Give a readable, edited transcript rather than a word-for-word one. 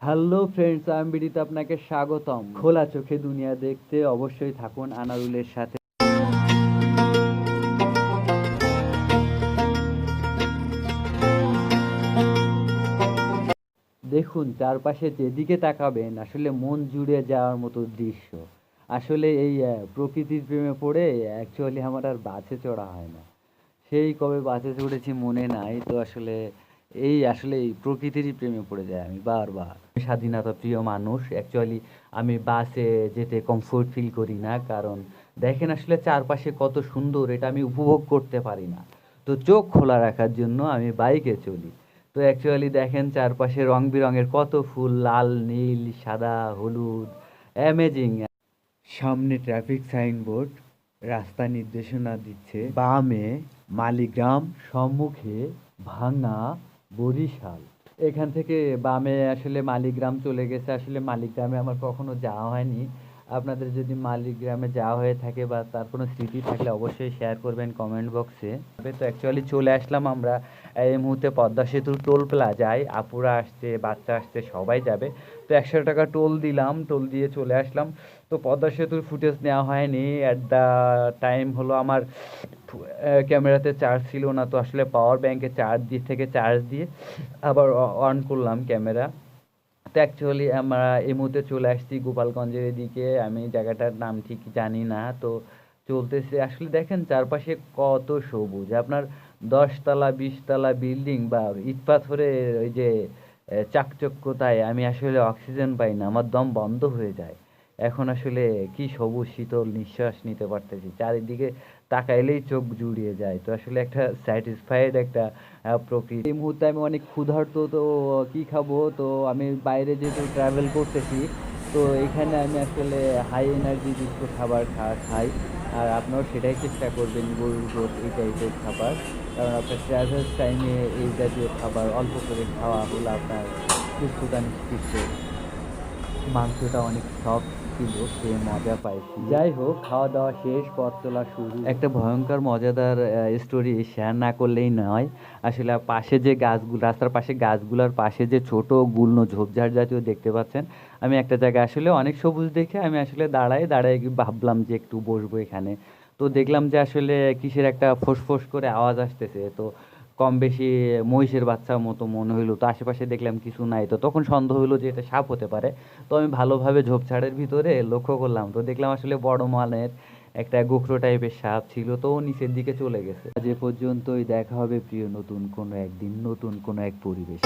Hello friends, আমি বিডিতে আপনাকে স্বাগতম। খোলা চোখে দুনিয়া দেখতে অবশ্যই থাকুন আনারুলের সাথে। দেখুন, চারপাশে যেদিকে তাকাবেন আসলে মন জুড়ে যাওয়ার মতো দৃশ্য। আসলে এই প্রকৃতির প্রেমে পড়ে অ্যাকচুয়ালি আমার আর বাসে চড়া হয় না। সেই কবে বাসে চড়েছি মনে নাই তো। আসলে এই প্রকৃতিরই প্রেমে পড়ে যায় আমি বারবার। স্বাধীনতা প্রিয় মানুষ অ্যাকচুয়ালি। আমি বাসে যেতে কমফোর্ট ফিল করি না, কারণ দেখেন আসলে চারপাশে কত সুন্দর, এটা আমি উপভোগ করতে পারি না। তো চোখ খোলা রাখার জন্য আমি বাইকে চলি। তো অ্যাকচুয়ালি দেখেন চারপাশে রং বেরঙের কত ফুল, লাল, নীল, সাদা, হলুদ, অ্যামেজিং। সামনে ট্রাফিক সাইনবোর্ড রাস্তা নির্দেশনা দিচ্ছে। বামে মালিগ্রাম, সম্মুখে ভাঙা, বরিশাল। এখান থেকে বামে আসলে মালিগ্রাম চলে গেছে। আসলে মালিগ্রামে আমার কখনো যাওয়া হয়নি। আপনাদের যদি মালিগ্রামে যাওয়া হয়ে থাকে বা তার কোনো স্মৃতি থাকলে অবশ্যই শেয়ার করবেন কমেন্ট বক্সে। তো অ্যাকচুয়ালি চলে আসলাম আমরা এই মুহূর্তে পদ্মা সেতুর টোল প্লাজায়। আপুরা আসছে, বাচ্চা আসছে, সবাই যাবে। তো 100 টাকা টোল দিলাম, টোল দিয়ে চলে আসলাম। তো পদ্মা সেতুর ফুটেজ নেওয়া হয়নি। অ্যাট দ্য টাইম হলো আমার ক্যামেরাতে চার্জ ছিল না, তো আসলে পাওয়ার ব্যাংকে চার্জ দিয়ে আবার অন করলাম ক্যামেরা। তো অ্যাকচুয়ালি আমরা এই মুহূর্তে চলে আসছি গোপালগঞ্জের এদিকে। আমি জায়গাটার নাম ঠিক জানি না। তো চলতেছে আসলে দেখেন চারপাশে কত সবুজ। আপনার 10 তলা 20 তলা বিল্ডিং বা ইট পাথরের ওই যে চাকচক্যতায় আমি আসলে অক্সিজেন পাই না, আমার দম বন্ধ হয়ে যায়। এখন আসলে কি সবুজ শীতল নিঃশ্বাস নিতে পারতেছি, চারিদিকে তাকাইলেই চোখ জুড়িয়ে যায়। তো আসলে একটা স্যাটিসফাইড একটা প্রকৃতি। এই মুহূর্তে আমি অনেক ক্ষুধার্ত, তো কি খাবো। তো আমি বাইরে যেহেতু ট্রাভেল করতেছি, তো এখানে আমি আসলে হাই এনার্জি যুক্ত খাবার খাই। আর আপনারাও সেটাই চেষ্টা করবেন, গরুর গোশত এই টাইপের খাবার। কারণ আপনার ট্রাভেল টাইমে এই জাতীয় খাবার অল্প করে খাওয়া হলো আপনার সুস্থতা নিশ্চিত। মাংসটা অনেক সফট ছিল, খেয়ে মজা পাইছি। যাই হোক, খাওয়া দাওয়া শেষ, পথ চলা শুরু। একটা ভয়ঙ্কর মজাদার স্টোরি শেয়ার না করলেই নয়। আসলে পাশে যে গাছগুলো, রাস্তার পাশে গাছগুলোর পাশে যে ছোট গুল্ম ঝোপঝাড় জাতীয় দেখতে পাচ্ছেন, আমি একটা জায়গায় আসলে অনেক সবুজ দেখে আমি আসলে দাঁড়ায় দাঁড়ায় ভাবলাম যে একটু বসবো এখানে। তো দেখলাম যে আসলে কিসের একটা ফোঁস করে আওয়াজ আসতেছে। তো কম বেশি মহিষের বাচ্চার মতো মনে হইলো। তো আশেপাশে দেখলাম কিছু নাই, তো তখন সন্দেহ হইলো যে এটা সাপ হতে পারে। তো আমি ভালোভাবে ঝোপঝাড়ের ভিতরে লক্ষ্য করলাম, তো দেখলাম আসলে বড় মানের একটা গোখরো টাইপের সাপ ছিল। তো ও নিচের দিকে চলে গেছে। আজ এ পর্যন্তই, দেখা হবে প্রিয় নতুন কোনো একদিন, নতুন কোনো এক পরিবেশ।